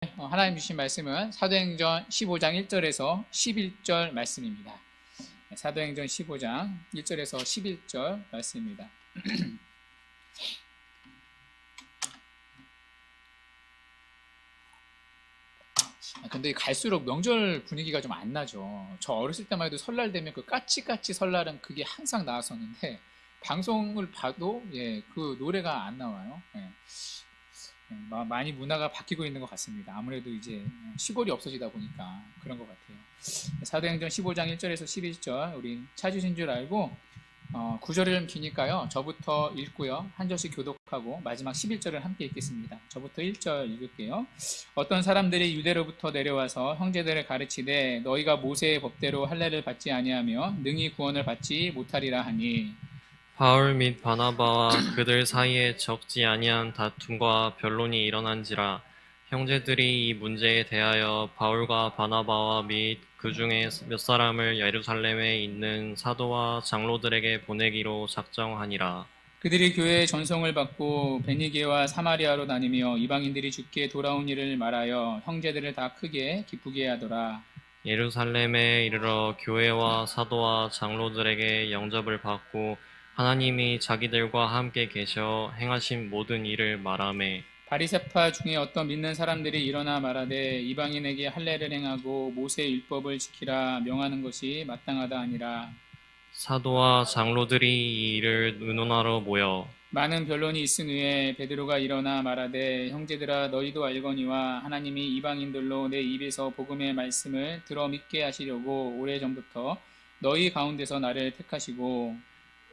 하나님 주신 말씀은 사도행전 15장 1절에서 11절 말씀입니다. 사도행전 15장 1절에서 11절 말씀입니다. 근데 갈수록 명절 분위기가 좀 안 나죠. 저 어렸을 때만 해도 설날 되면 그 까치까치 설날은 그게 항상 나왔었는데 방송을 봐도 그 노래가 안 나와요. 많이 문화가 바뀌고 있는 것 같습니다. 아무래도 이제 시골이 없어지다 보니까 그런 것 같아요. 사도행전 15장 1절에서 11절 우리 찾으신 줄 알고 9절은 기니까요. 저부터 읽고요. 한 절씩 교독하고 마지막 11절을 함께 읽겠습니다. 저부터 1절 읽을게요. 어떤 사람들이 유대로부터 내려와서 형제들을 가르치되 너희가 모세의 법대로 할례를 받지 아니하며 능히 구원을 받지 못하리라 하니 바울 및 바나바와 그들 사이에 적지 아니한 다툼과 변론이 일어난지라 형제들이 이 문제에 대하여 바울과 바나바와 및 그 중에 몇 사람을 예루살렘에 있는 사도와 장로들에게 보내기로 작정하니라. 그들이 교회의 전송을 받고 베니게와 사마리아로 다니며 이방인들이 주께 돌아온 일을 말하여 형제들을 다 크게 기쁘게 하더라. 예루살렘에 이르러 교회와 사도와 장로들에게 영접을 받고 하나님이 자기들과 함께 계셔 행하신 모든 일을 말하매 바리새파 중에 어떤 믿는 사람들이 일어나 말하되 이방인에게 할례를 행하고 모세의 율법을 지키라 명하는 것이 마땅하다 아니라. 사도와 장로들이 이 일을 의논하러 모여 많은 변론이 있은 후에 베드로가 일어나 말하되 형제들아 너희도 알거니와 하나님이 이방인들로 내 입에서 복음의 말씀을 들어 믿게 하시려고 오래전부터 너희 가운데서 나를 택하시고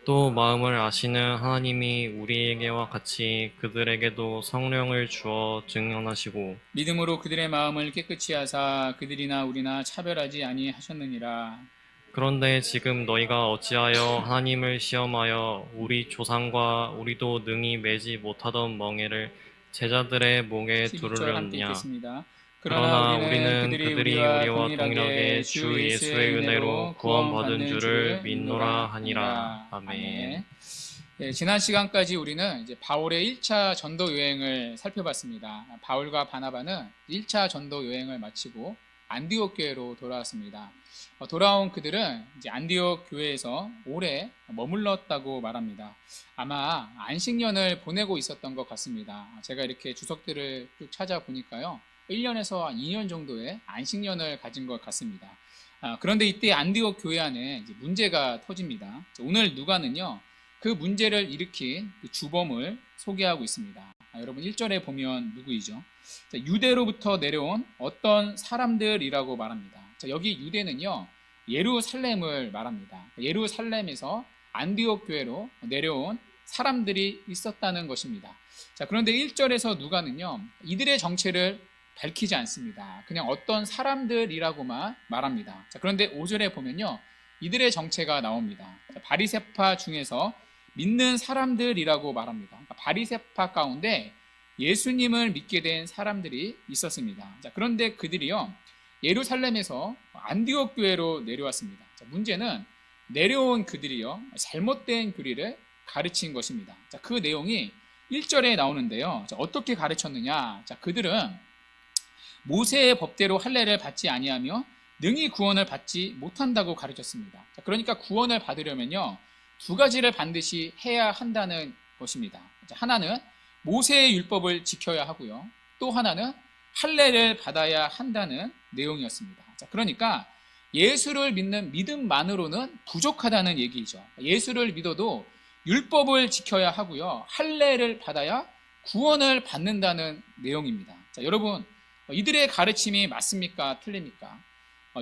또 마음을 아시는 하나님이 우리에게와 같이 그들에게도 성령을 주어 증언하시고 믿음으로 그들의 마음을 깨끗이 하사 그들이나 우리나 차별하지 아니하셨느니라. 그런데 지금 너희가 어찌하여 하나님을 시험하여 우리 조상과 우리도 능히 매지 못하던 멍에를 제자들의 목에 12절 함께 두르렸냐. 읽겠습니다. 그러나 그러나 우리는 우리는 그들이 그들이 우리와 우리와 동일하게 동일하게 주 주 예수의 은혜로 구원받은 줄을 믿노라 하니라. 하니라. 아멘. 지난 시간까지 우리는 이제 바울의 1차 전도 여행을 살펴봤습니다. 바울과 바나바는 1차 전도 여행을 마치고 안디옥 교회로 돌아왔습니다. 돌아온 그들은 이제 안디옥 교회에서 오래 머물렀다고 말합니다. 아마 안식년을 보내고 있었던 것 같습니다. 제가 이렇게 주석들을 쭉 찾아보니까요. 1년에서 2년 정도의 안식년을 가진 것 같습니다. 그런데 이때 안디옥 교회 안에 이제 문제가 터집니다. 오늘 누가는요. 그 문제를 일으킨 그 주범을 소개하고 있습니다. 여러분 1절에 보면 누구이죠? 유대로부터 내려온 어떤 사람들이라고 말합니다. 여기 유대는요. 예루살렘을 말합니다. 예루살렘에서 안디옥 교회로 내려온 사람들이 있었다는 것입니다. 그런데 1절에서 누가는요. 이들의 정체를 밝히지 않습니다. 그냥 어떤 사람들이라고만 말합니다. 그런데 5절에 보면요. 이들의 정체가 나옵니다. 바리새파 중에서 믿는 사람들이라고 말합니다. 바리새파 가운데 예수님을 믿게 된 사람들이 있었습니다. 그런데 그들이요. 예루살렘에서 안디옥 교회로 내려왔습니다. 문제는 내려온 그들이요. 잘못된 교리를 가르친 것입니다. 그 내용이 1절에 나오는데요. 어떻게 가르쳤느냐? 그들은 모세의 법대로 할례를 받지 아니하며 능히 구원을 받지 못한다고 가르쳤습니다. 그러니까 구원을 받으려면요. 두 가지를 반드시 해야 한다는 것입니다. 하나는 모세의 율법을 지켜야 하고요. 또 하나는 할례를 받아야 한다는 내용이었습니다. 그러니까 예수를 믿는 믿음만으로는 부족하다는 얘기죠. 예수를 믿어도 율법을 지켜야 하고요. 할례를 받아야 구원을 받는다는 내용입니다. 여러분 이들의 가르침이 맞습니까? 틀립니까?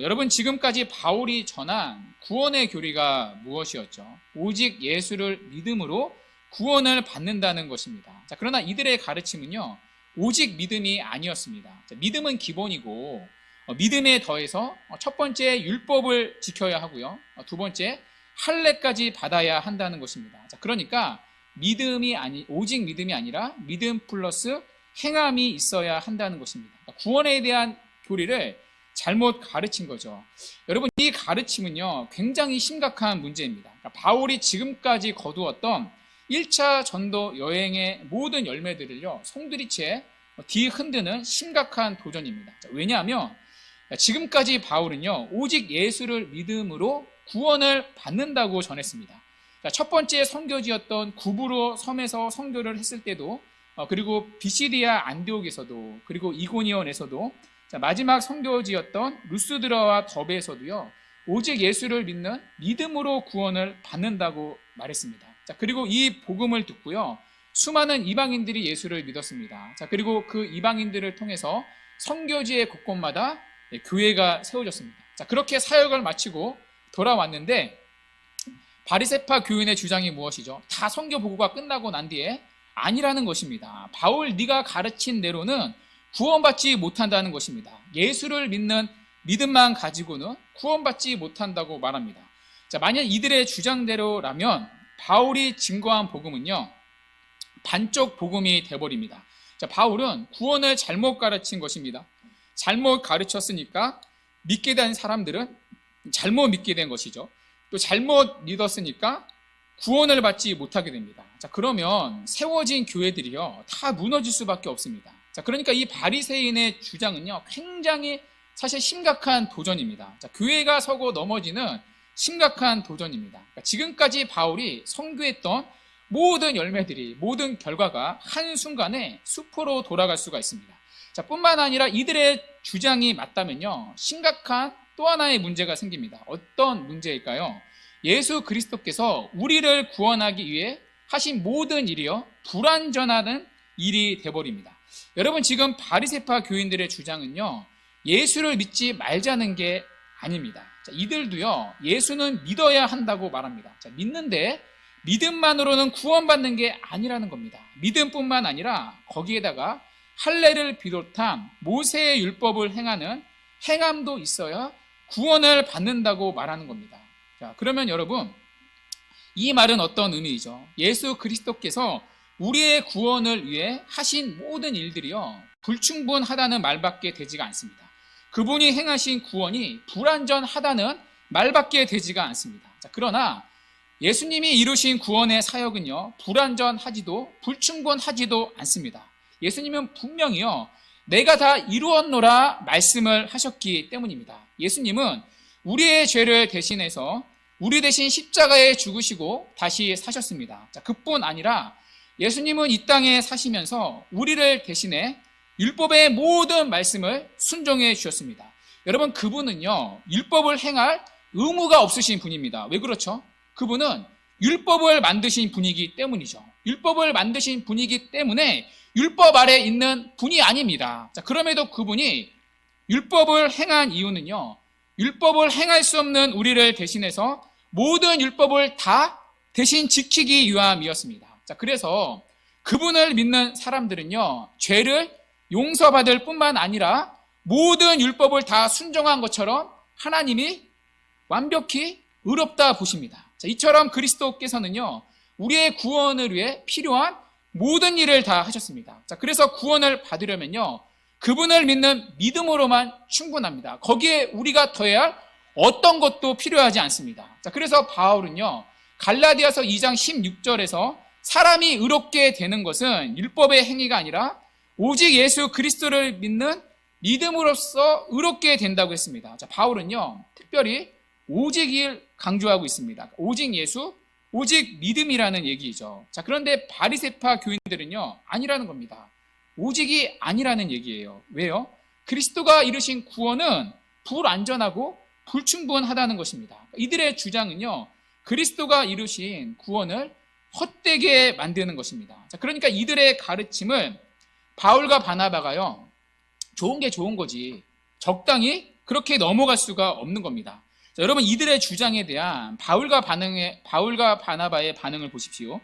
여러분 지금까지 바울이 전한 구원의 교리가 무엇이었죠? 오직 예수를 믿음으로 구원을 받는다는 것입니다. 그러나 이들의 가르침은요. 오직 믿음이 아니었습니다. 믿음은 기본이고 믿음에 더해서 첫 번째 율법을 지켜야 하고요. 두 번째 할례까지 받아야 한다는 것입니다. 그러니까 오직 믿음이 아니라 믿음 플러스 행함이 있어야 한다는 것입니다. 구원에 대한 교리를 잘못 가르친 거죠. 여러분 이 가르침은요 굉장히 심각한 문제입니다. 바울이 지금까지 거두었던 1차 전도 여행의 모든 열매들을요 송두리째 뒤흔드는 심각한 도전입니다. 왜냐하면 지금까지 바울은요, 오직 예수를 믿음으로 구원을 받는다고 전했습니다. 첫 번째 선교지였던 구브로 섬에서 선교를 했을 때도, 그리고 비시디아 안디옥에서도, 그리고 이고니온에서도, 마지막 선교지였던 루스드라와 더베에서도요, 오직 예수를 믿는 믿음으로 구원을 받는다고 말했습니다. 그리고 이 복음을 듣고요, 수많은 이방인들이 예수를 믿었습니다. 그리고 그 이방인들을 통해서 선교지의 곳곳마다 교회가 세워졌습니다. 그렇게 사역을 마치고 돌아왔는데, 바리새파 교인의 주장이 무엇이죠? 다 선교 보고가 끝나고 난 뒤에 아니라는 것입니다. 바울, 네가 가르친 대로는 구원받지 못한다는 것입니다. 예수를 믿는 믿음만 가지고는 구원받지 못한다고 말합니다. 만약 이들의 주장대로라면 바울이 증거한 복음은요, 반쪽 복음이 돼버립니다. 바울은 구원을 잘못 가르친 것입니다. 잘못 가르쳤으니까 믿게 된 사람들은 잘못 믿게 된 것이죠. 또 잘못 믿었으니까 구원을 받지 못하게 됩니다. 그러면 세워진 교회들이요, 다 무너질 수밖에 없습니다. 그러니까 이 바리새인의 주장은요, 굉장히 사실 심각한 도전입니다. 교회가 서고 넘어지는 심각한 도전입니다. 지금까지 바울이 선교했던 모든 열매들이, 모든 결과가 한순간에 수포로 돌아갈 수가 있습니다. 뿐만 아니라 이들의 주장이 맞다면요, 심각한 또 하나의 문제가 생깁니다. 어떤 문제일까요? 예수 그리스도께서 우리를 구원하기 위해 하신 모든 일이요, 불완전하는 일이 돼버립니다. 여러분, 지금 바리새파 교인들의 주장은요, 예수를 믿지 말자는 게 아닙니다. 이들도요, 예수는 믿어야 한다고 말합니다. 믿는데 믿음만으로는 구원받는 게 아니라는 겁니다. 믿음뿐만 아니라 거기에다가 할례를 비롯한 모세의 율법을 행하는 행함도 있어야 구원을 받는다고 말하는 겁니다. 그러면 여러분, 이 말은 어떤 의미이죠? 예수 그리스도께서 우리의 구원을 위해 하신 모든 일들이요, 불충분하다는 말밖에 되지가 않습니다. 그분이 행하신 구원이 불완전하다는 말밖에 되지가 않습니다. 그러나 예수님이 이루신 구원의 사역은요, 불완전하지도 불충분하지도 않습니다. 예수님은 분명히요, 내가 다 이루었노라 말씀을 하셨기 때문입니다. 예수님은 우리의 죄를 대신해서 우리 대신 십자가에 죽으시고 다시 사셨습니다. 그뿐 아니라 예수님은 이 땅에 사시면서 우리를 대신해 율법의 모든 말씀을 순종해 주셨습니다. 여러분, 그분은요, 율법을 행할 의무가 없으신 분입니다. 왜 그렇죠? 그분은 율법을 만드신 분이기 때문이죠. 율법을 만드신 분이기 때문에 율법 아래 있는 분이 아닙니다. 그럼에도 그분이 율법을 행한 이유는요, 율법을 행할 수 없는 우리를 대신해서 모든 율법을 다 대신 지키기 위함이었습니다. 그래서 그분을 믿는 사람들은요, 죄를 용서받을 뿐만 아니라 모든 율법을 다 순종한 것처럼 하나님이 완벽히 의롭다 보십니다. 이처럼 그리스도께서는요, 우리의 구원을 위해 필요한 모든 일을 다 하셨습니다. 그래서 구원을 받으려면요, 그분을 믿는 믿음으로만 충분합니다. 거기에 우리가 더해야 할 어떤 것도 필요하지 않습니다. 그래서 바울은요, 갈라디아서 2장 16절에서 사람이 의롭게 되는 것은 율법의 행위가 아니라 오직 예수 그리스도를 믿는 믿음으로써 의롭게 된다고 했습니다. 바울은요, 특별히 오직을 강조하고 있습니다. 오직 예수, 오직 믿음이라는 얘기죠. 그런데 바리새파 교인들은요, 아니라는 겁니다. 오직이 아니라는 얘기예요. 왜요? 그리스도가 이루신 구원은 불완전하고 불충분하다는 것입니다. 이들의 주장은요, 그리스도가 이루신 구원을 헛되게 만드는 것입니다. 그러니까 이들의 가르침을 바울과 바나바가요, 좋은 게 좋은 거지 적당히 그렇게 넘어갈 수가 없는 겁니다. 여러분, 이들의 주장에 대한 바울과 바나바의 반응을 보십시오.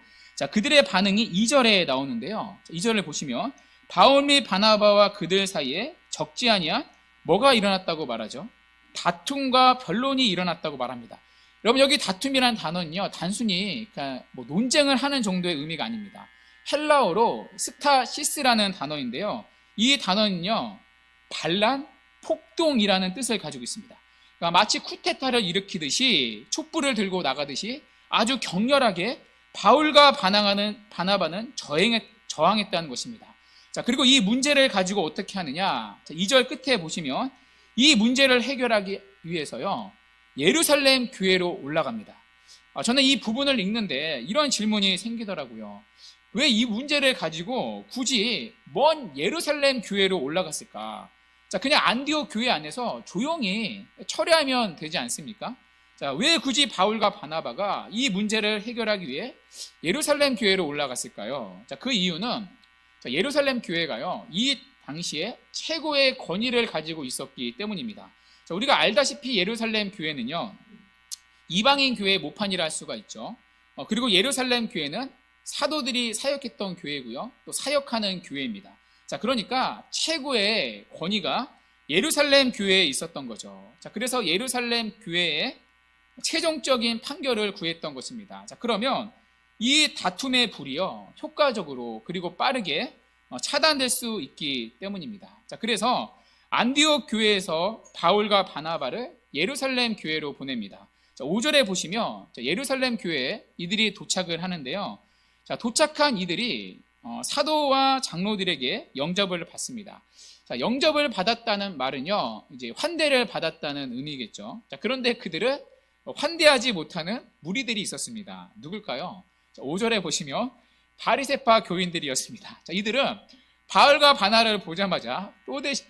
그들의 반응이 2절에 나오는데요. 2절을 보시면 바울 및 바나바와 그들 사이에 적지 아니한 뭐가 일어났다고 말하죠? 다툼과 변론이 일어났다고 말합니다. 여러분, 여기 다툼이라는 단어는요, 단순히 뭐 논쟁을 하는 정도의 의미가 아닙니다. 헬라어로 스타시스라는 단어인데요, 이 단어는요, 반란, 폭동이라는 뜻을 가지고 있습니다. 그러니까 마치 쿠데타를 일으키듯이 촛불을 들고 나가듯이 아주 격렬하게 바울과 바나바는 저항했다는 것입니다. 자, 그리고 이 문제를 가지고 어떻게 하느냐? 자, 2절 끝에 보시면 이 문제를 해결하기 위해서요, 예루살렘 교회로 올라갑니다. 저는 이 부분을 읽는데 이런 질문이 생기더라고요. 왜 이 문제를 가지고 굳이 먼 예루살렘 교회로 올라갔을까? 자, 그냥 안디옥 교회 안에서 조용히 처리하면 되지 않습니까? 자, 왜 굳이 바울과 바나바가 이 문제를 해결하기 위해 예루살렘 교회로 올라갔을까요? 자, 그 이유는 예루살렘 교회가요, 이 당시에 최고의 권위를 가지고 있었기 때문입니다. 자, 우리가 알다시피 예루살렘 교회는요, 이방인 교회의 모판이라 할 수가 있죠. 그리고 예루살렘 교회는 사도들이 사역했던 교회고요, 또 사역하는 교회입니다. 자, 그러니까 최고의 권위가 예루살렘 교회에 있었던 거죠. 자, 그래서 예루살렘 교회에 최종적인 판결을 구했던 것입니다. 자, 그러면 이 다툼의 불이요, 효과적으로 그리고 빠르게 차단될 수 있기 때문입니다. 자, 그래서 안디옥 교회에서 바울과 바나바를 예루살렘 교회로 보냅니다. 자, 5절에 보시면 예루살렘 교회에 이들이 도착을 하는데요. 자, 도착한 이들이 사도와 장로들에게 영접을 받습니다. 자, 영접을 받았다는 말은요, 이제 환대를 받았다는 의미겠죠. 자, 그런데 그들은 환대하지 못하는 무리들이 있었습니다. 누굴까요? 자, 5절에 보시면 바리새파 교인들이었습니다. 자, 이들은 바울과 바나를 보자마자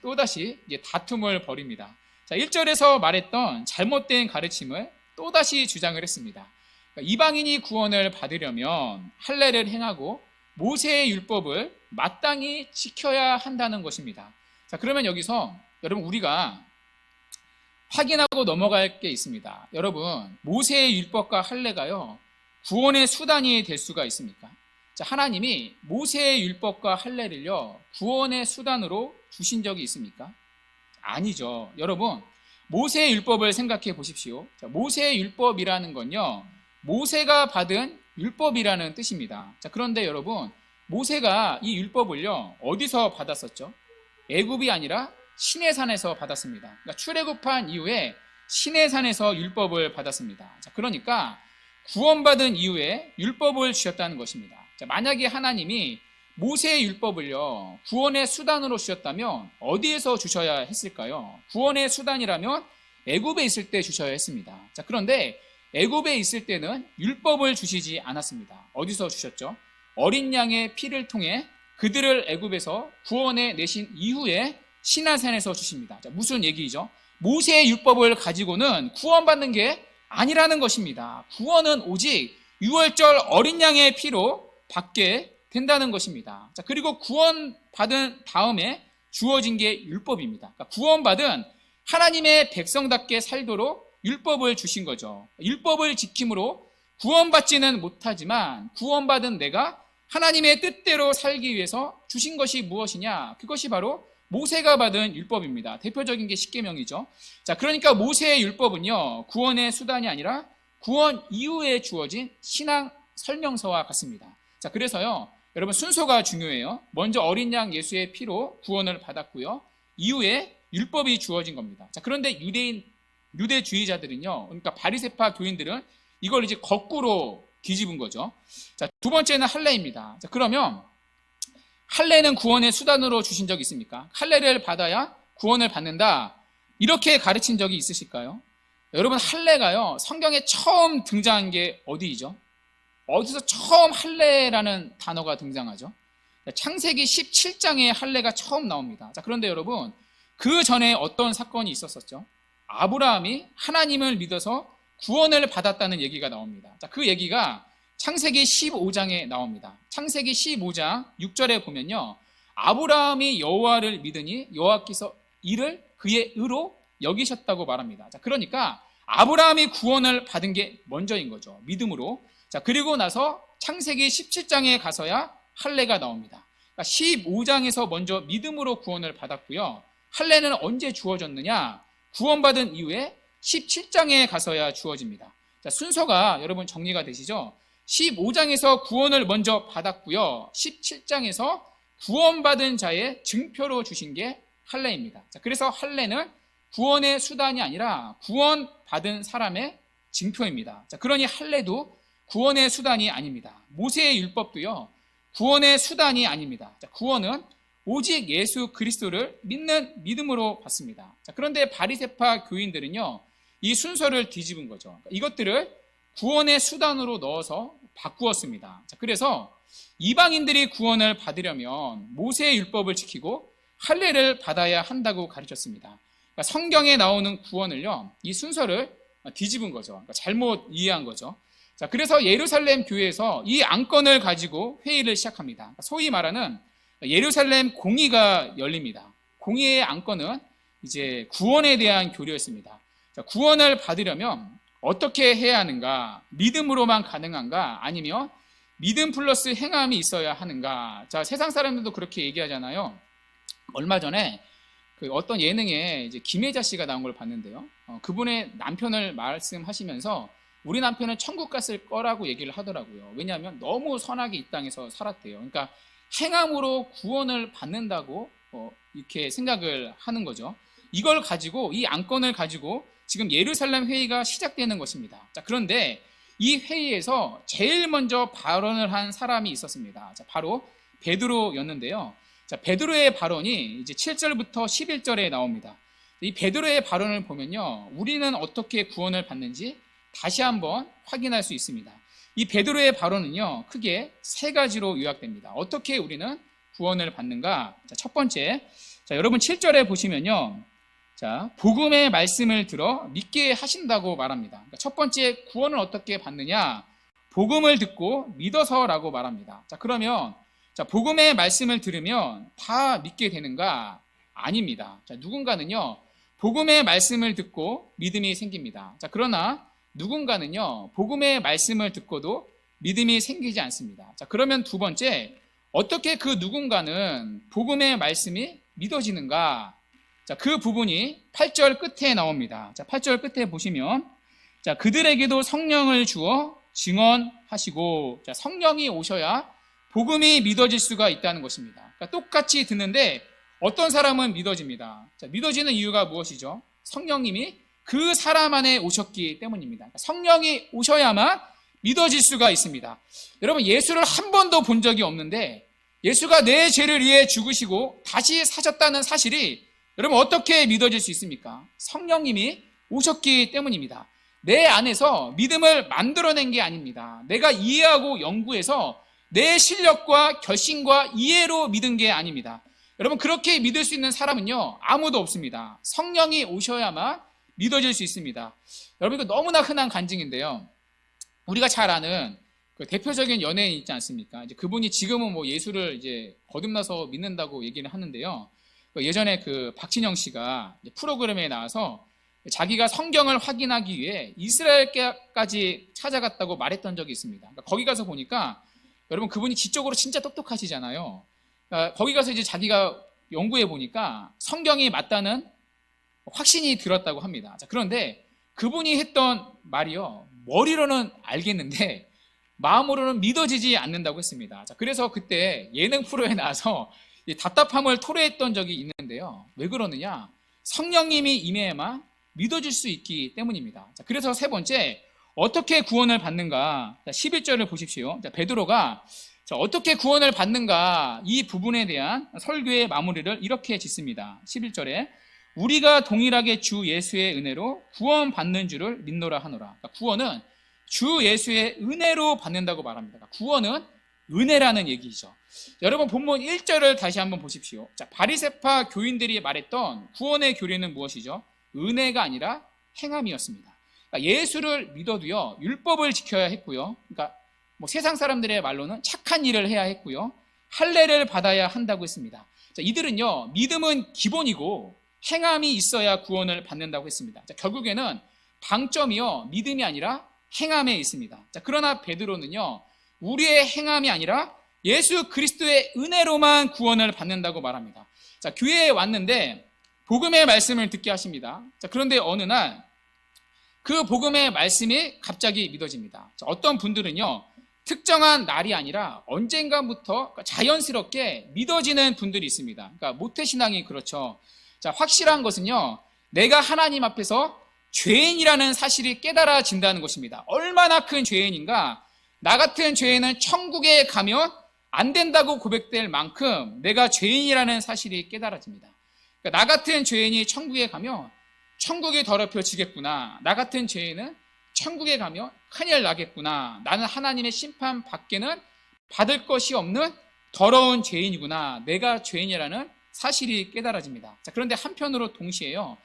또다시 이제 다툼을 벌입니다. 자, 1절에서 말했던 잘못된 가르침을 또다시 주장을 했습니다. 그러니까 이방인이 구원을 받으려면 할례를 행하고 모세의 율법을 마땅히 지켜야 한다는 것입니다. 자, 그러면 여기서 여러분 우리가 확인하고 넘어갈 게 있습니다. 여러분, 모세의 율법과 할례가요, 구원의 수단이 될 수가 있습니까? 자, 하나님이 모세의 율법과 할례를요, 구원의 수단으로 주신 적이 있습니까? 아니죠. 여러분, 모세의 율법을 생각해 보십시오. 자, 모세의 율법이라는 건요, 모세가 받은 율법이라는 뜻입니다. 자, 그런데 여러분, 모세가 이 율법을요, 어디서 받았었죠? 애굽이 아니라 시내산에서 받았습니다. 그러니까 출애굽한 이후에 시내산에서 율법을 받았습니다. 자, 그러니까 구원받은 이후에 율법을 주셨다는 것입니다. 자, 만약에 하나님이 모세의 율법을요, 구원의 수단으로 주셨다면 어디에서 주셔야 했을까요? 구원의 수단이라면 애굽에 있을 때 주셔야 했습니다. 자, 그런데 애굽에 있을 때는 율법을 주시지 않았습니다. 어디서 주셨죠? 어린 양의 피를 통해 그들을 애굽에서 구원해 내신 이후에 시나산에서 주십니다. 자, 무슨 얘기죠? 모세의 율법을 가지고는 구원받는 게 아니라는 것입니다. 구원은 오직 유월절 어린 양의 피로 받게 된다는 것입니다. 자, 그리고 구원받은 다음에 주어진 게 율법입니다. 그러니까 구원받은 하나님의 백성답게 살도록 율법을 주신 거죠. 율법을 지킴으로 구원받지는 못하지만 구원받은 내가 하나님의 뜻대로 살기 위해서 주신 것이 무엇이냐? 그것이 바로 모세가 받은 율법입니다. 대표적인 게 십계명이죠. 자, 그러니까 모세의 율법은요, 구원의 수단이 아니라 구원 이후에 주어진 신앙 설명서와 같습니다. 자, 그래서요, 여러분 순서가 중요해요. 먼저 어린 양 예수의 피로 구원을 받았고요, 이후에 율법이 주어진 겁니다. 자, 그런데 유대주의자들은요, 그러니까 바리새파 교인들은 이걸 이제 거꾸로 뒤집은 거죠. 자, 두 번째는 할례입니다. 자, 그러면 할례는 구원의 수단으로 주신 적이 있습니까? 할례를 받아야 구원을 받는다, 이렇게 가르친 적이 있으실까요? 여러분, 할례가요, 성경에 처음 등장한 게 어디이죠? 어디서 처음 할례라는 단어가 등장하죠? 창세기 17장에 할례가 처음 나옵니다. 자, 그런데 여러분, 그 전에 어떤 사건이 있었었죠? 아브라함이 하나님을 믿어서 구원을 받았다는 얘기가 나옵니다. 자, 그 얘기가 창세기 15장에 나옵니다. 창세기 15장 6절에 보면요, 아브라함이 여호와를 믿으니 여호와께서 이를 그의 의로 여기셨다고 말합니다. 자, 그러니까 아브라함이 구원을 받은 게 먼저인 거죠. 믿음으로. 자, 그리고 나서 창세기 17장에 가서야 할례가 나옵니다. 그러니까 15장에서 먼저 믿음으로 구원을 받았고요. 할례는 언제 주어졌느냐? 구원받은 이후에 17장에 가서야 주어집니다. 자, 순서가 여러분 정리가 되시죠? 15장에서 구원을 먼저 받았고요, 17장에서 구원받은 자의 증표로 주신 게 할례입니다. 자, 그래서 할례는 구원의 수단이 아니라 구원받은 사람의 증표입니다. 자, 그러니 할례도 구원의 수단이 아닙니다. 모세의 율법도요, 구원의 수단이 아닙니다. 자, 구원은 오직 예수 그리스도를 믿는 믿음으로 받습니다. 자, 그런데 바리새파 교인들은요, 이 순서를 뒤집은 거죠. 이것들을 구원의 수단으로 넣어서 바꾸었습니다. 자, 그래서 이방인들이 구원을 받으려면 모세의 율법을 지키고 할례를 받아야 한다고 가르쳤습니다. 그러니까 성경에 나오는 구원을요, 이 순서를 뒤집은 거죠. 그러니까 잘못 이해한 거죠. 자, 그래서 예루살렘 교회에서 이 안건을 가지고 회의를 시작합니다. 그러니까 소위 말하는 예루살렘 공의가 열립니다. 공의의 안건은 이제 구원에 대한 교류였습니다. 자, 구원을 받으려면 어떻게 해야 하는가? 믿음으로만 가능한가? 아니면 믿음 플러스 행함이 있어야 하는가? 자, 세상 사람들도 그렇게 얘기하잖아요. 얼마 전에 그 어떤 예능에 이제 김혜자 씨가 나온 걸 봤는데요. 그분의 남편을 말씀하시면서 우리 남편은 천국 갔을 거라고 얘기를 하더라고요. 왜냐하면 너무 선하게 이 땅에서 살았대요. 그러니까 행함으로 구원을 받는다고 이렇게 생각을 하는 거죠. 이걸 가지고, 이 안건을 가지고 지금 예루살렘 회의가 시작되는 것입니다. 자, 그런데 이 회의에서 제일 먼저 발언을 한 사람이 있었습니다. 자, 바로 베드로였는데요. 자, 베드로의 발언이 이제 7절부터 11절에 나옵니다. 이 베드로의 발언을 보면요, 우리는 어떻게 구원을 받는지 다시 한번 확인할 수 있습니다. 이 베드로의 발언은요, 크게 세 가지로 요약됩니다. 어떻게 우리는 구원을 받는가? 자, 첫 번째, 자, 여러분 7절에 보시면요, 자, 복음의 말씀을 들어 믿게 하신다고 말합니다. 그러니까 첫 번째, 구원을 어떻게 받느냐? 복음을 듣고 믿어서라고 말합니다. 자, 그러면 자, 복음의 말씀을 들으면 다 믿게 되는가? 아닙니다. 자, 누군가는요, 복음의 말씀을 듣고 믿음이 생깁니다. 자, 그러나 누군가는요, 복음의 말씀을 듣고도 믿음이 생기지 않습니다. 자, 그러면 두 번째, 어떻게 그 누군가는 복음의 말씀이 믿어지는가? 자, 그 부분이 8절 끝에 나옵니다. 자, 8절 끝에 보시면, 자, 그들에게도 성령을 주어 증언하시고, 자, 성령이 오셔야 복음이 믿어질 수가 있다는 것입니다. 그러니까 똑같이 듣는데 어떤 사람은 믿어집니다. 자, 믿어지는 이유가 무엇이죠? 성령님이 그 사람 안에 오셨기 때문입니다. 그러니까 성령이 오셔야만 믿어질 수가 있습니다. 여러분, 예수를 한 번도 본 적이 없는데 예수가 내 죄를 위해 죽으시고 다시 사셨다는 사실이 여러분 어떻게 믿어질 수 있습니까? 성령님이 오셨기 때문입니다. 내 안에서 믿음을 만들어낸 게 아닙니다. 내가 이해하고 연구해서 내 실력과 결심과 이해로 믿은 게 아닙니다. 여러분, 그렇게 믿을 수 있는 사람은요, 아무도 없습니다. 성령이 오셔야만 믿어질 수 있습니다. 여러분, 이거 너무나 흔한 간증인데요. 우리가 잘 아는 그 대표적인 연예인 있지 않습니까? 이제 그분이 지금은 뭐 예수를 이제 거듭나서 믿는다고 얘기를 하는데요. 예전에 그 박진영 씨가 프로그램에 나와서 자기가 성경을 확인하기 위해 이스라엘까지 찾아갔다고 말했던 적이 있습니다. 그러니까 거기 가서 보니까 여러분, 그분이 지적으로 진짜 똑똑하시잖아요. 그러니까 거기 가서 이제 자기가 연구해 보니까 성경이 맞다는 확신이 들었다고 합니다. 자, 그런데 그분이 했던 말이요, 머리로는 알겠는데 마음으로는 믿어지지 않는다고 했습니다. 자, 그래서 그때 예능 프로에 나와서 이 답답함을 토로했던 적이 있는데요. 왜 그러느냐? 성령님이 임해야만 믿어질 수 있기 때문입니다. 자, 그래서 세 번째, 어떻게 구원을 받는가? 자, 11절을 보십시오. 자, 베드로가 자, 어떻게 구원을 받는가? 이 부분에 대한 설교의 마무리를 이렇게 짓습니다. 11절에 우리가 동일하게 주 예수의 은혜로 구원받는 줄을 믿노라 하노라. 그러니까 구원은 주 예수의 은혜로 받는다고 말합니다. 그러니까 구원은 은혜라는 얘기죠. 여러분, 본문 1절을 다시 한번 보십시오. 자, 바리새파 교인들이 말했던 구원의 교리는 무엇이죠? 은혜가 아니라 행함이었습니다. 그러니까 예수를 믿어도요, 율법을 지켜야 했고요. 그러니까 뭐 세상 사람들의 말로는 착한 일을 해야 했고요. 할례를 받아야 한다고 했습니다. 자, 이들은요, 믿음은 기본이고 행함이 있어야 구원을 받는다고 했습니다. 자, 결국에는 방점이요, 믿음이 아니라 행함에 있습니다. 자, 그러나 베드로는요, 우리의 행함이 아니라 예수 그리스도의 은혜로만 구원을 받는다고 말합니다. 자, 교회에 왔는데 복음의 말씀을 듣게 하십니다. 자, 그런데 어느 날 그 복음의 말씀이 갑자기 믿어집니다. 자, 어떤 분들은요, 특정한 날이 아니라 언젠가부터 자연스럽게 믿어지는 분들이 있습니다. 그러니까 모태신앙이 그렇죠. 자, 확실한 것은요, 내가 하나님 앞에서 죄인이라는 사실이 깨달아진다는 것입니다. 얼마나 큰 죄인인가? 나 같은 죄인은 천국에 가면 안 된다고 고백될 만큼 내가 죄인이라는 사실이 깨달아집니다. 그러니까 나 같은 죄인이 천국에 가면 천국이 더럽혀지겠구나. 나 같은 죄인은 천국에 가면 큰일 나겠구나. 나는 하나님의 심판 밖에는 받을 것이 없는 더러운 죄인이구나. 내가 죄인이라는 사실이 깨달아집니다. 자, 그런데 한편으로 동시에요.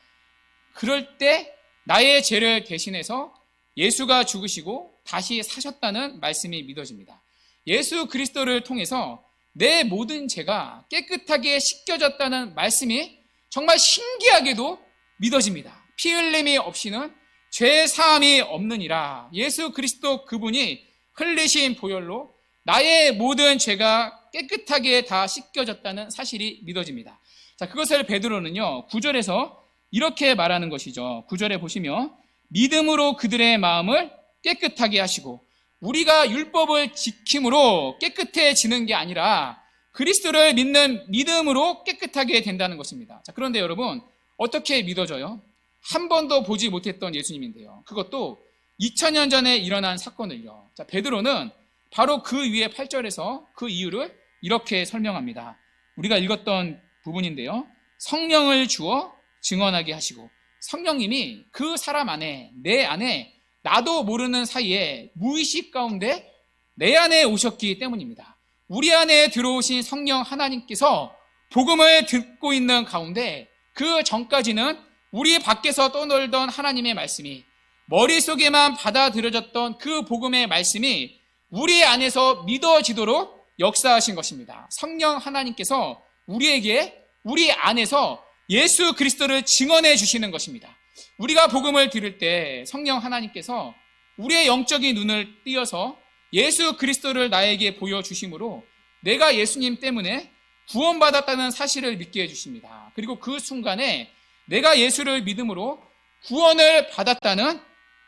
그럴 때 나의 죄를 대신해서 예수가 죽으시고 다시 사셨다는 말씀이 믿어집니다. 예수 그리스도를 통해서 내 모든 죄가 깨끗하게 씻겨졌다는 말씀이 정말 신기하게도 믿어집니다. 피 흘림이 없이는 죄 사함이 없느니라. 예수 그리스도 그분이 흘리신 보혈로 나의 모든 죄가 깨끗하게 다 씻겨졌다는 사실이 믿어집니다. 자, 그것을 베드로는요 9절에서 이렇게 말하는 것이죠. 9절에 보시면 믿음으로 그들의 마음을 깨끗하게 하시고, 우리가 율법을 지킴으로 깨끗해지는 게 아니라 그리스도를 믿는 믿음으로 깨끗하게 된다는 것입니다. 자, 그런데 여러분, 어떻게 믿어져요? 한 번도 보지 못했던 예수님인데요. 그것도 2000년 전에 일어난 사건을요. 자, 베드로는 바로 그 위에 8절에서 그 이유를 이렇게 설명합니다. 우리가 읽었던 부분인데요. 성령을 주어 증언하게 하시고, 성령님이 그 사람 안에, 내 안에 나도 모르는 사이에 무의식 가운데 내 안에 오셨기 때문입니다. 우리 안에 들어오신 성령 하나님께서 복음을 듣고 있는 가운데 그 전까지는 우리 밖에서 떠놀던 하나님의 말씀이, 머릿속에만 받아들여졌던 그 복음의 말씀이 우리 안에서 믿어지도록 역사하신 것입니다. 성령 하나님께서 우리에게 우리 안에서 예수 그리스도를 증언해 주시는 것입니다. 우리가 복음을 들을 때 성령 하나님께서 우리의 영적인 눈을 띄어서 예수 그리스도를 나에게 보여주심으로 내가 예수님 때문에 구원받았다는 사실을 믿게 해주십니다. 그리고 그 순간에 내가 예수를 믿음으로 구원을 받았다는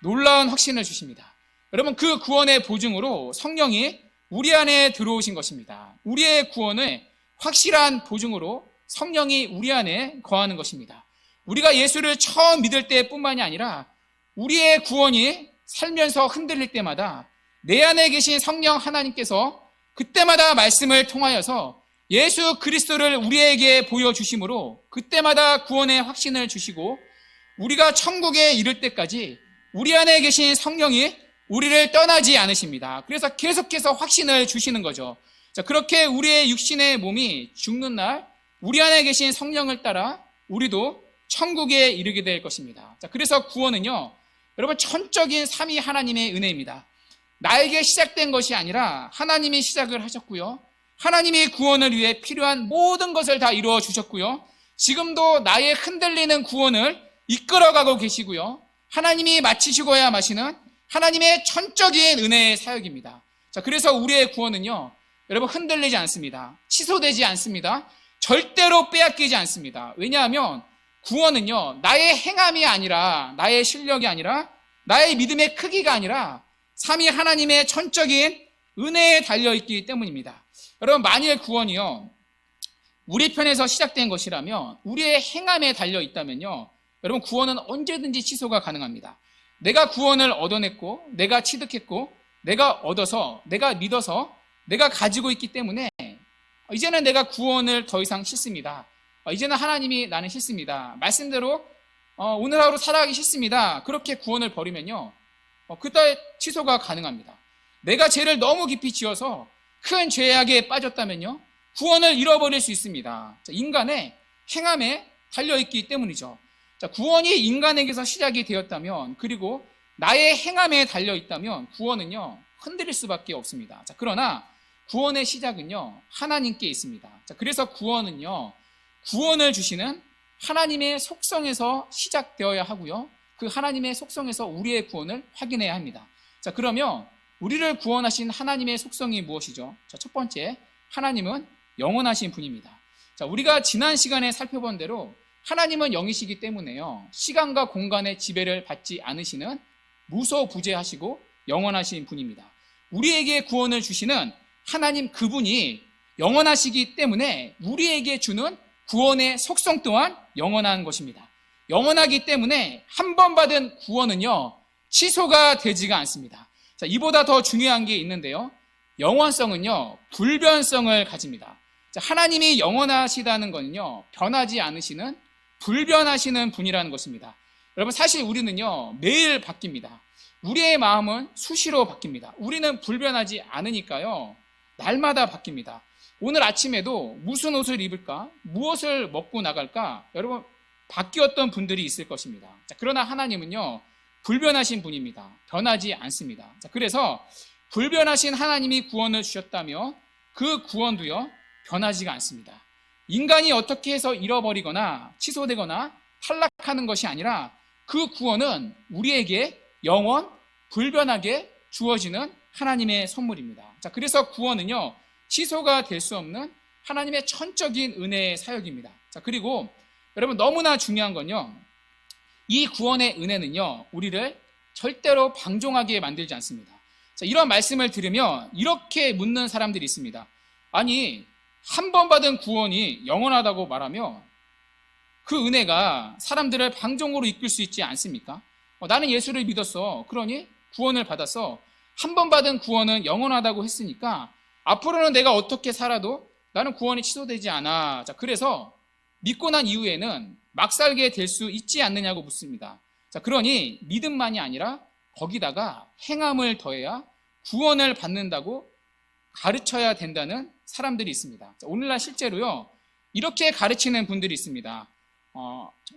놀라운 확신을 주십니다. 여러분, 그 구원의 보증으로 성령이 우리 안에 들어오신 것입니다. 우리의 구원의 확실한 보증으로 성령이 우리 안에 거하는 것입니다. 우리가 예수를 처음 믿을 때뿐만이 아니라 우리의 구원이 살면서 흔들릴 때마다 내 안에 계신 성령 하나님께서 그때마다 말씀을 통하여서 예수 그리스도를 우리에게 보여주심으로 그때마다 구원의 확신을 주시고, 우리가 천국에 이를 때까지 우리 안에 계신 성령이 우리를 떠나지 않으십니다. 그래서 계속해서 확신을 주시는 거죠. 자, 그렇게 우리의 육신의 몸이 죽는 날 우리 안에 계신 성령을 따라 우리도 천국에 이르게 될 것입니다. 자, 그래서 구원은요, 여러분, 천적인 삼위 하나님의 은혜입니다. 나에게 시작된 것이 아니라 하나님이 시작을 하셨고요, 하나님이 구원을 위해 필요한 모든 것을 다 이루어 주셨고요, 지금도 나의 흔들리는 구원을 이끌어가고 계시고요, 하나님이 마치시고야 마시는 하나님의 천적인 은혜의 사역입니다. 자, 그래서 우리의 구원은요, 여러분, 흔들리지 않습니다. 취소되지 않습니다. 절대로 빼앗기지 않습니다. 왜냐하면 구원은요, 나의 행함이 아니라, 나의 실력이 아니라, 나의 믿음의 크기가 아니라 삼위 하나님의 천적인 은혜에 달려있기 때문입니다. 여러분, 만일 구원이요, 우리 편에서 시작된 것이라면, 우리의 행함에 달려있다면요, 여러분, 구원은 언제든지 취소가 가능합니다. 내가 구원을 얻어냈고, 내가 취득했고, 내가 얻어서, 내가 믿어서, 내가 가지고 있기 때문에 이제는 내가 구원을 더 이상 싫습니다. 이제는 하나님이 나는 싫습니다. 말씀대로 오늘 하루 살아가기 싫습니다. 그렇게 구원을 버리면요, 그때 취소가 가능합니다. 내가 죄를 너무 깊이 지어서 큰 죄악에 빠졌다면요, 구원을 잃어버릴 수 있습니다. 자, 인간의 행함에 달려있기 때문이죠. 자, 구원이 인간에게서 시작이 되었다면, 그리고 나의 행함에 달려있다면 구원은요, 흔들릴 수밖에 없습니다. 자, 그러나 구원의 시작은요, 하나님께 있습니다. 자, 그래서 구원은요, 구원을 주시는 하나님의 속성에서 시작되어야 하고요, 그 하나님의 속성에서 우리의 구원을 확인해야 합니다. 자, 그러면 우리를 구원하신 하나님의 속성이 무엇이죠? 자, 첫 번째, 하나님은 영원하신 분입니다. 자, 우리가 지난 시간에 살펴본 대로 하나님은 영이시기 때문에요, 시간과 공간의 지배를 받지 않으시는 무소부재하시고 영원하신 분입니다. 우리에게 구원을 주시는 하나님 그분이 영원하시기 때문에 우리에게 주는 구원의 속성 또한 영원한 것입니다. 영원하기 때문에 한 번 받은 구원은요, 취소가 되지가 않습니다. 자, 이보다 더 중요한 게 있는데요, 영원성은요, 불변성을 가집니다. 자, 하나님이 영원하시다는 것은요, 변하지 않으시는 불변하시는 분이라는 것입니다. 여러분, 사실 우리는요, 매일 바뀝니다. 우리의 마음은 수시로 바뀝니다. 우리는 불변하지 않으니까요, 날마다 바뀝니다. 오늘 아침에도 무슨 옷을 입을까? 무엇을 먹고 나갈까? 여러분, 바뀌었던 분들이 있을 것입니다. 자, 그러나 하나님은요, 불변하신 분입니다. 변하지 않습니다. 자, 그래서 불변하신 하나님이 구원을 주셨다며 그 구원도요, 변하지가 않습니다. 인간이 어떻게 해서 잃어버리거나 취소되거나 탈락하는 것이 아니라 그 구원은 우리에게 영원 불변하게 주어지는 하나님의 선물입니다. 자, 그래서 구원은요, 취소가 될 수 없는 하나님의 천적인 은혜의 사역입니다. 자, 그리고 여러분, 너무나 중요한 건요, 이 구원의 은혜는요, 우리를 절대로 방종하게 만들지 않습니다. 자, 이런 말씀을 들으면 이렇게 묻는 사람들이 있습니다. 아니, 한 번 받은 구원이 영원하다고 말하며 그 은혜가 사람들을 방종으로 이끌 수 있지 않습니까? 나는 예수를 믿었어. 그러니 구원을 받았어. 한 번 받은 구원은 영원하다고 했으니까 앞으로는 내가 어떻게 살아도 나는 구원이 취소되지 않아. 자, 그래서 믿고 난 이후에는 막 살게 될 수 있지 않느냐고 묻습니다. 자, 그러니 믿음만이 아니라 거기다가 행함을 더해야 구원을 받는다고 가르쳐야 된다는 사람들이 있습니다. 자, 오늘날 실제로요, 이렇게 가르치는 분들이 있습니다.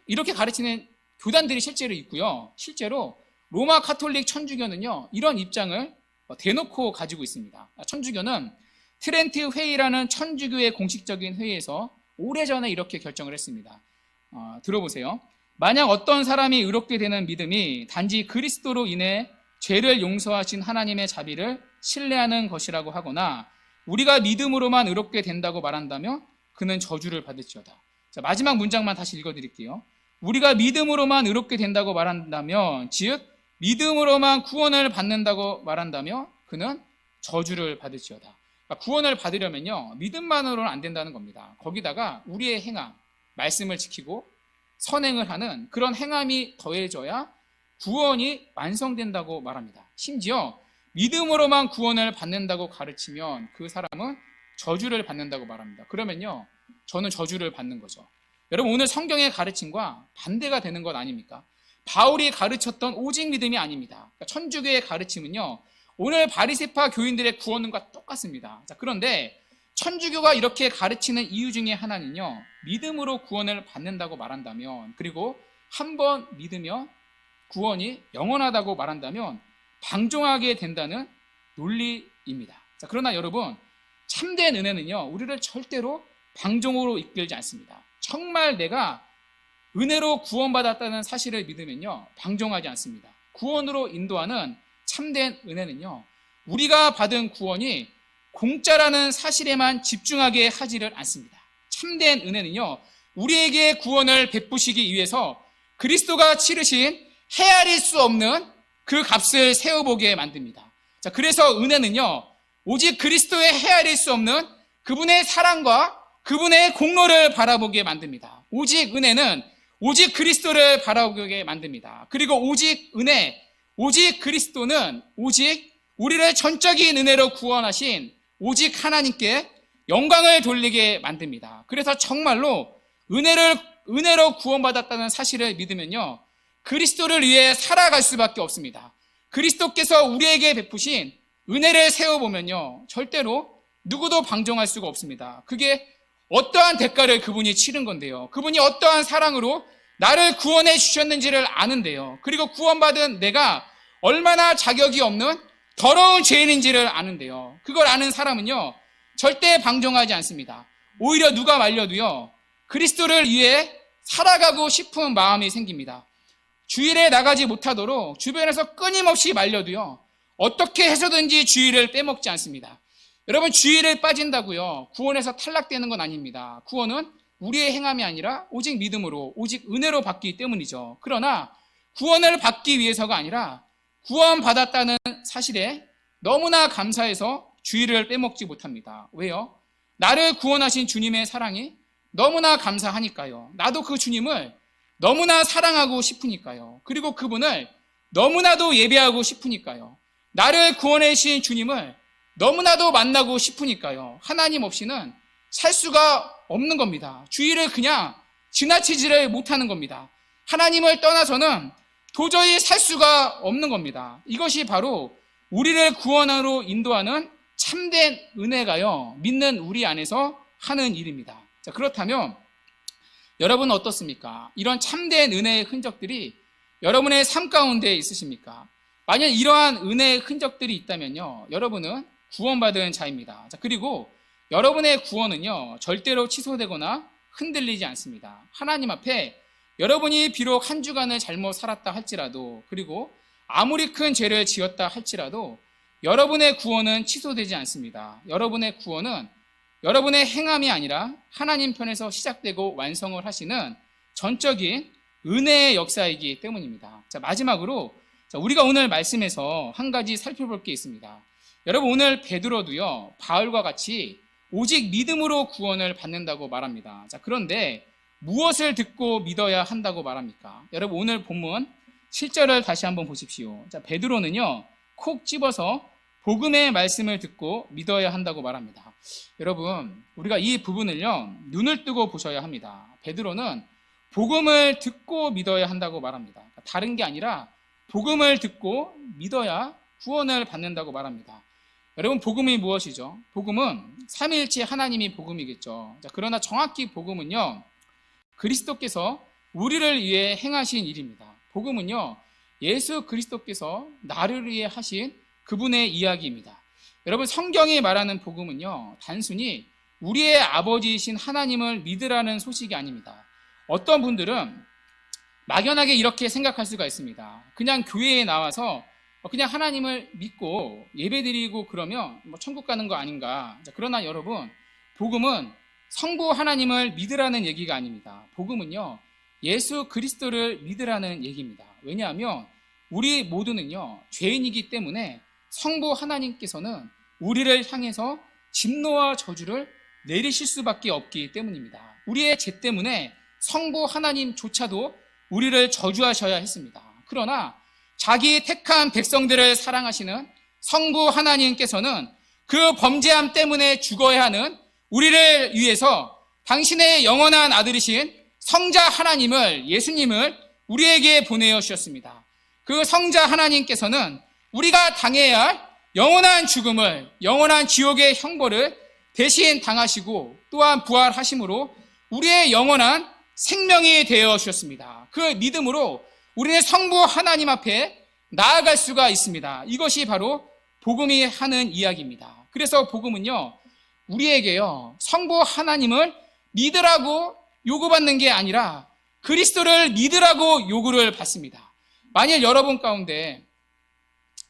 이렇게 가르치는 교단들이 실제로 있고요. 실제로 로마 카톨릭 천주교는요, 이런 입장을 대놓고 가지고 있습니다. 천주교는 트렌트 회의라는 천주교의 공식적인 회의에서 오래전에 이렇게 결정을 했습니다. 들어보세요. 만약 어떤 사람이 의롭게 되는 믿음이 단지 그리스도로 인해 죄를 용서하신 하나님의 자비를 신뢰하는 것이라고 하거나 우리가 믿음으로만 의롭게 된다고 말한다면 그는 저주를 받을지어다. 자, 마지막 문장만 다시 읽어드릴게요. 우리가 믿음으로만 의롭게 된다고 말한다면, 즉 믿음으로만 구원을 받는다고 말한다면 그는 저주를 받을지어다. 그러니까 구원을 받으려면요, 믿음만으로는 안 된다는 겁니다. 거기다가 우리의 행함, 말씀을 지키고 선행을 하는 그런 행함이 더해져야 구원이 완성된다고 말합니다. 심지어 믿음으로만 구원을 받는다고 가르치면 그 사람은 저주를 받는다고 말합니다. 그러면요, 저는 저주를 받는 거죠. 여러분, 오늘 성경의 가르침과 반대가 되는 것 아닙니까? 바울이 가르쳤던 오직 믿음이 아닙니다. 그러니까 천주교의 가르침은요, 오늘 바리새파 교인들의 구원과 똑같습니다. 자, 그런데 천주교가 이렇게 가르치는 이유 중에 하나는요, 믿음으로 구원을 받는다고 말한다면, 그리고 한 번 믿으면 구원이 영원하다고 말한다면 방종하게 된다는 논리입니다. 자, 그러나 여러분, 참된 은혜는요, 우리를 절대로 방종으로 이끌지 않습니다. 정말 내가 은혜로 구원받았다는 사실을 믿으면요, 방종하지 않습니다. 구원으로 인도하는 참된 은혜는요, 우리가 받은 구원이 공짜라는 사실에만 집중하게 하지를 않습니다. 참된 은혜는요, 우리에게 구원을 베푸시기 위해서 그리스도가 치르신 헤아릴 수 없는 그 값을 세워보게 만듭니다. 자, 그래서 은혜는요, 오직 그리스도의 헤아릴 수 없는 그분의 사랑과 그분의 공로를 바라보게 만듭니다. 오직 은혜는 오직 그리스도를 바라보게 만듭니다. 그리고 오직 은혜, 오직 그리스도는 오직 우리를 전적인 은혜로 구원하신 오직 하나님께 영광을 돌리게 만듭니다. 그래서 정말로 은혜로 구원받았다는 사실을 믿으면요, 그리스도를 위해 살아갈 수밖에 없습니다. 그리스도께서 우리에게 베푸신 은혜를 세워보면요, 절대로 누구도 방종할 수가 없습니다. 그게 어떠한 대가를 그분이 치른 건데요, 그분이 어떠한 사랑으로 나를 구원해 주셨는지를 아는데요, 그리고 구원받은 내가 얼마나 자격이 없는 더러운 죄인인지를 아는데요, 그걸 아는 사람은요, 절대 방종하지 않습니다. 오히려 누가 말려도요, 그리스도를 위해 살아가고 싶은 마음이 생깁니다. 주일에 나가지 못하도록 주변에서 끊임없이 말려도요, 어떻게 해서든지 주일을 빼먹지 않습니다. 여러분, 주일을 빠진다고요, 구원에서 탈락되는 건 아닙니다. 구원은 우리의 행함이 아니라 오직 믿음으로, 오직 은혜로 받기 때문이죠. 그러나 구원을 받기 위해서가 아니라 구원받았다는 사실에 너무나 감사해서 주일을 빼먹지 못합니다. 왜요? 나를 구원하신 주님의 사랑이 너무나 감사하니까요. 나도 그 주님을 너무나 사랑하고 싶으니까요. 그리고 그분을 너무나도 예배하고 싶으니까요. 나를 구원해 주신 주님을 너무나도 만나고 싶으니까요. 하나님 없이는 살 수가 없는 겁니다. 주일을 그냥 지나치지를 못하는 겁니다. 하나님을 떠나서는 도저히 살 수가 없는 겁니다. 이것이 바로 우리를 구원으로 인도하는 참된 은혜가요, 믿는 우리 안에서 하는 일입니다. 자, 그렇다면 여러분은 어떻습니까? 이런 참된 은혜의 흔적들이 여러분의 삶 가운데 있으십니까? 만약 이러한 은혜의 흔적들이 있다면요, 여러분은 구원받은 자입니다. 자, 그리고 여러분의 구원은요, 절대로 취소되거나 흔들리지 않습니다. 하나님 앞에 여러분이 비록 한 주간을 잘못 살았다 할지라도, 그리고 아무리 큰 죄를 지었다 할지라도 여러분의 구원은 취소되지 않습니다. 여러분의 구원은 여러분의 행함이 아니라 하나님 편에서 시작되고 완성을 하시는 전적인 은혜의 역사이기 때문입니다. 자, 마지막으로 우리가 오늘 말씀에서 한 가지 살펴볼 게 있습니다. 여러분, 오늘 베드로도요, 바울과 같이 오직 믿음으로 구원을 받는다고 말합니다. 자, 그런데 무엇을 듣고 믿어야 한다고 말합니까? 여러분, 오늘 본문 7절을 다시 한번 보십시오. 자, 베드로는요, 콕 집어서 복음의 말씀을 듣고 믿어야 한다고 말합니다. 여러분, 우리가 이 부분을요, 눈을 뜨고 보셔야 합니다. 베드로는 복음을 듣고 믿어야 한다고 말합니다. 다른 게 아니라 복음을 듣고 믿어야 구원을 받는다고 말합니다. 여러분, 복음이 무엇이죠? 복음은 삼위일체 하나님이 복음이겠죠. 자, 그러나 정확히 복음은요, 그리스도께서 우리를 위해 행하신 일입니다. 복음은요, 예수 그리스도께서 나를 위해 하신 그분의 이야기입니다. 여러분, 성경이 말하는 복음은요, 단순히 우리의 아버지이신 하나님을 믿으라는 소식이 아닙니다. 어떤 분들은 막연하게 이렇게 생각할 수가 있습니다. 그냥 교회에 나와서 그냥 하나님을 믿고 예배드리고 그러면 천국 가는 거 아닌가. 그러나 여러분, 복음은 성부 하나님을 믿으라는 얘기가 아닙니다. 복음은요, 예수 그리스도를 믿으라는 얘기입니다. 왜냐하면 우리 모두는요, 죄인이기 때문에 성부 하나님께서는 우리를 향해서 진노와 저주를 내리실 수밖에 없기 때문입니다. 우리의 죄 때문에 성부 하나님조차도 우리를 저주하셔야 했습니다. 그러나 자기 택한 백성들을 사랑하시는 성부 하나님께서는 그 범죄함 때문에 죽어야 하는 우리를 위해서 당신의 영원한 아들이신 성자 하나님을, 예수님을 우리에게 보내어 주셨습니다. 그 성자 하나님께서는 우리가 당해야 할 영원한 죽음을, 영원한 지옥의 형벌을 대신 당하시고 또한 부활하심으로 우리의 영원한 생명이 되어 주셨습니다. 그 믿음으로 우리는 성부 하나님 앞에 나아갈 수가 있습니다. 이것이 바로 복음이 하는 이야기입니다. 그래서 복음은요, 우리에게요, 성부 하나님을 믿으라고 요구받는 게 아니라 그리스도를 믿으라고 요구를 받습니다. 만일 여러분 가운데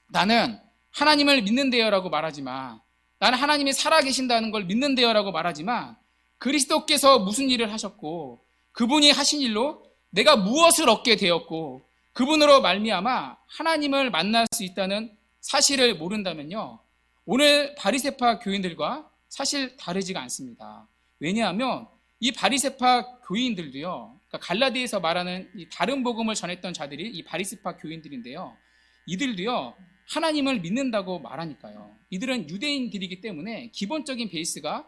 나는 하나님을 믿는데요라고 말하지만, 나는 하나님이 살아계신다는 걸 믿는데요라고 말하지만, 그리스도께서 무슨 일을 하셨고 그분이 하신 일로 내가 무엇을 얻게 되었고 그분으로 말미암아 하나님을 만날 수 있다는 사실을 모른다면요, 오늘 바리새파 교인들과 사실 다르지가 않습니다. 왜냐하면 이 바리새파 교인들도요, 그러니까 갈라디아에서 말하는 이 다른 복음을 전했던 자들이 이 바리새파 교인들인데요, 이들도요, 하나님을 믿는다고 말하니까요. 이들은 유대인들이기 때문에 기본적인 베이스가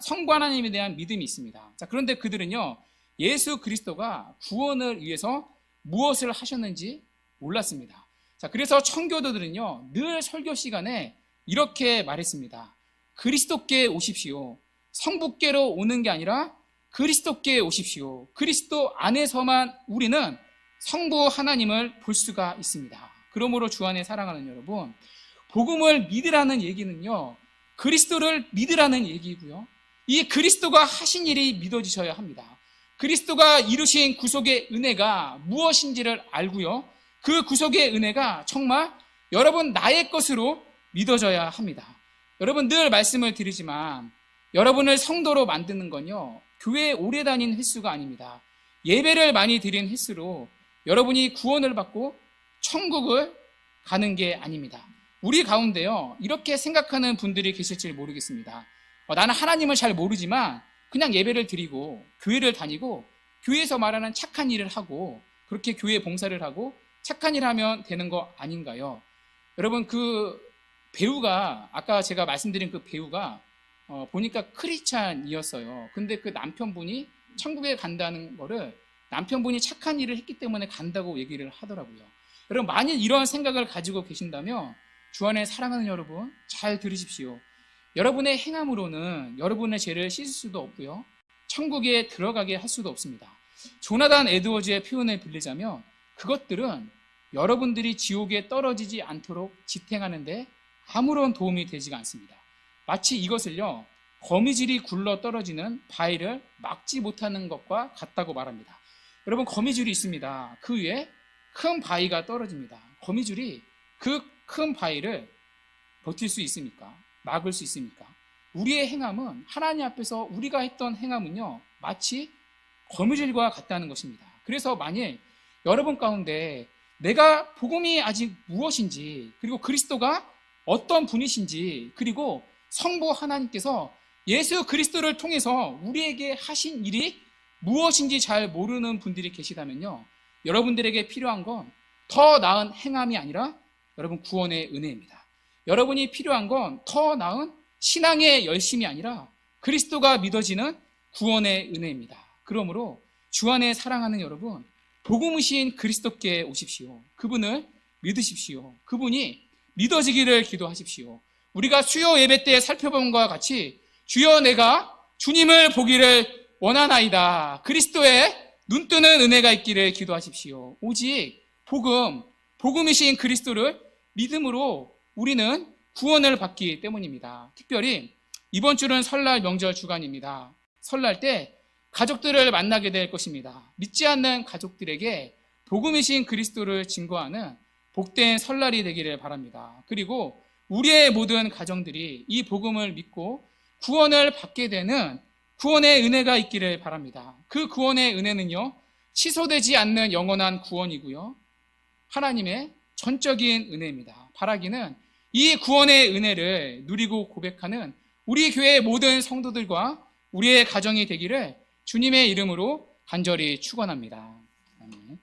성부 하나님에 대한 믿음이 있습니다. 자, 그런데 그들은요, 예수 그리스도가 구원을 위해서 무엇을 하셨는지 몰랐습니다. 자, 그래서 청교도들은요, 늘 설교 시간에 이렇게 말했습니다. 그리스도께 오십시오. 성부께로 오는 게 아니라 그리스도께 오십시오. 그리스도 안에서만 우리는 성부 하나님을 볼 수가 있습니다. 그러므로 주 안에 사랑하는 여러분, 복음을 믿으라는 얘기는요, 그리스도를 믿으라는 얘기고요, 이 그리스도가 하신 일이 믿어지셔야 합니다. 그리스도가 이루신 구속의 은혜가 무엇인지를 알고요, 그 구속의 은혜가 정말 여러분 나의 것으로 믿어져야 합니다. 여러분, 늘 말씀을 드리지만 여러분을 성도로 만드는 건요, 교회에 오래 다닌 횟수가 아닙니다. 예배를 많이 드린 횟수로 여러분이 구원을 받고 천국을 가는 게 아닙니다. 우리 가운데요, 이렇게 생각하는 분들이 계실지 모르겠습니다. 나는 하나님을 잘 모르지만 그냥 예배를 드리고 교회를 다니고 교회에서 말하는 착한 일을 하고 그렇게 교회 봉사를 하고 착한 일 하면 되는 거 아닌가요? 여러분, 그 배우가 아까 제가 말씀드린 그 배우가 보니까 크리스찬이었어요. 근데 그 남편분이 천국에 간다는 거를 남편분이 착한 일을 했기 때문에 간다고 얘기를 하더라고요. 여러분, 만일 이런 생각을 가지고 계신다면 주 안에 사랑하는 여러분, 잘 들으십시오. 여러분의 행함으로는 여러분의 죄를 씻을 수도 없고요, 천국에 들어가게 할 수도 없습니다. 조나단 에드워즈의 표현을 빌리자면 그것들은 여러분들이 지옥에 떨어지지 않도록 지탱하는데 아무런 도움이 되지가 않습니다. 마치 이것을요, 거미줄이 굴러 떨어지는 바위를 막지 못하는 것과 같다고 말합니다. 여러분, 거미줄이 있습니다. 그 위에 큰 바위가 떨어집니다. 거미줄이 그 큰 바위를 버틸 수 있습니까? 막을 수 있습니까? 우리의 행함은, 하나님 앞에서 우리가 했던 행함은요, 마치 거미줄과 같다는 것입니다. 그래서 만일 여러분 가운데 내가 복음이 아직 무엇인지, 그리고 그리스도가 어떤 분이신지, 그리고 성부 하나님께서 예수 그리스도를 통해서 우리에게 하신 일이 무엇인지 잘 모르는 분들이 계시다면요, 여러분들에게 필요한 건 더 나은 행함이 아니라 여러분 구원의 은혜입니다. 여러분이 필요한 건 더 나은 신앙의 열심이 아니라 그리스도가 믿어지는 구원의 은혜입니다. 그러므로 주 안에 사랑하는 여러분, 복음이신 그리스도께 오십시오. 그분을 믿으십시오. 그분이 믿어지기를 기도하십시오. 우리가 수요 예배 때 살펴본 것과 같이 주여 내가 주님을 보기를 원하나이다, 그리스도의 눈뜨는 은혜가 있기를 기도하십시오. 오직 복음이신 그리스도를 믿음으로 우리는 구원을 받기 때문입니다. 특별히 이번 주는 설날 명절 주간입니다. 설날 때 가족들을 만나게 될 것입니다. 믿지 않는 가족들에게 복음이신 그리스도를 증거하는 복된 설날이 되기를 바랍니다. 그리고 우리의 모든 가정들이 이 복음을 믿고 구원을 받게 되는 구원의 은혜가 있기를 바랍니다. 그 구원의 은혜는요, 취소되지 않는 영원한 구원이고요, 하나님의 전적인 은혜입니다. 바라기는 이 구원의 은혜를 누리고 고백하는 우리 교회의 모든 성도들과 우리의 가정이 되기를 주님의 이름으로 간절히 축원합니다. 아멘.